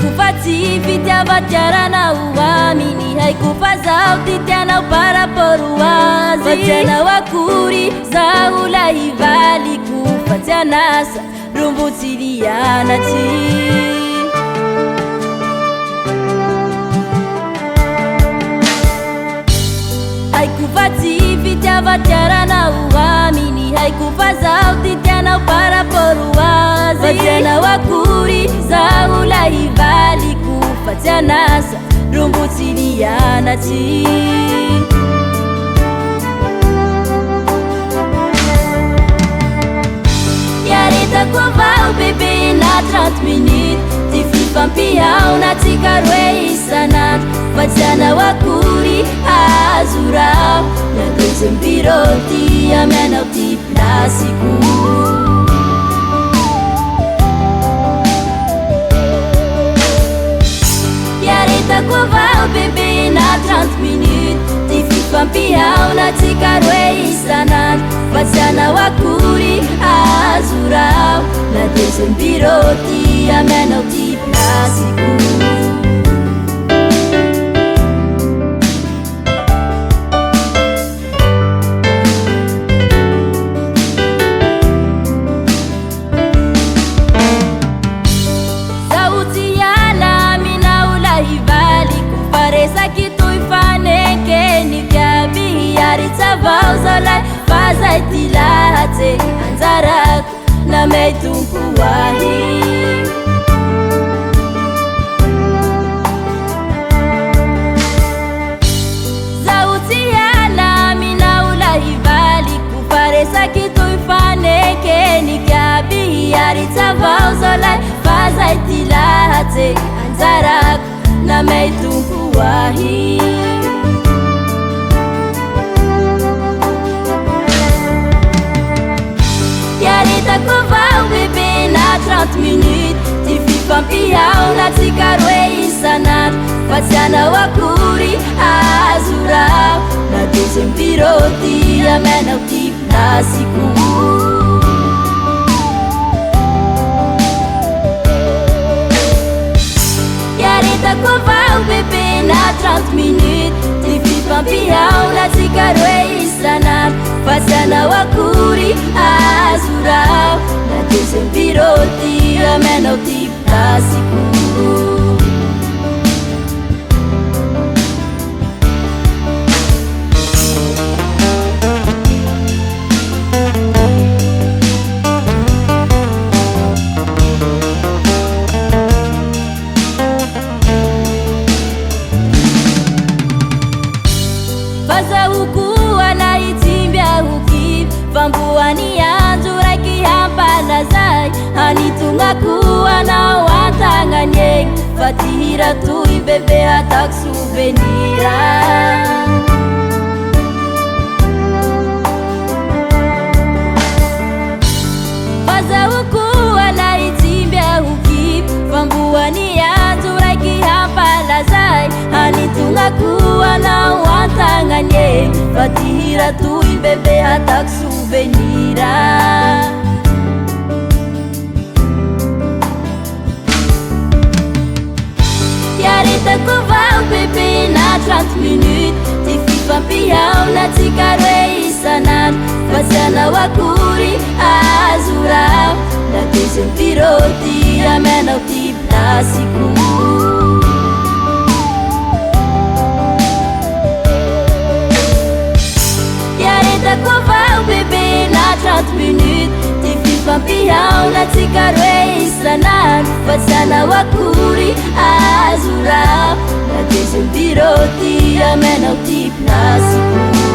haiko fa tsy fitiavatiaranao aminy, haiko fa zaho titianao par rapport azy. Fa tsy anao akory zaho la hivaliko, fa tsy anasa rombo tsy lianatsy. Haiko fa tsy fitiavatiaranao aminy, haiko fa zaho titianao par rapport azy. Fa tsy anao akory zaho la hivaliko, fa tsy anasa rombo tsy lianatsy. Iaretako avao bebe na 30 minutes, ty fifampihaonatsika roe isanandro. Fa tsy anao akory azo raho, na deuxième bureau ty amianao ty plasiko. Iaretako avao bebe na 30 minutes, ty fifampihaonatsika roe isanandro. Fa tsy anao akory azo raho, na deuxième bureau ty amianao ty plasiko. Fazay ty lahatse anjarako na may tompo ahy. Zaho tsy hiala aminao la hivaliko, fa resaky toy fanekeniky aby hiaritsy avao zao lay. Fazay ty lahatse anjarako na may tompo ahy. Iaretako avao bebe na 30 minutes, ty fifampihaonatsika roe isanandro. Fa tsy anao akory azo raho, na deuxième bureau ty amianao ty plasiko. Iaretako avao bebe na 30 minutes, ty fifampihaonatsika roe isanandro. Fa tsy anao akory azo raho, na deuxième bureau ty amianao ty plasiko. Famboany andro raiky hampalazay, anitonako anao antagnany egny. Fa ty hira toy bebe ataoko souvenira. Fazahoko anay itsimby aho kipy, famboany andro raiky hampalazay, anitonako anao antagnany egny. Fa ty hira toy bebe ataoko souvenira. Iaretako avao bebe na 30 minutes, ty fifampihaonatsika roe isanandro. Fa tsy anao akory azo raho, na deuxième bureau ty amianao ty plasiko. Iaretako avao bebe na 30 minutes, ty fifampihaonatsika roe isanandro. Fa tsy anao akory azo raho, na deuxième bureau ty amianao ty plasiko.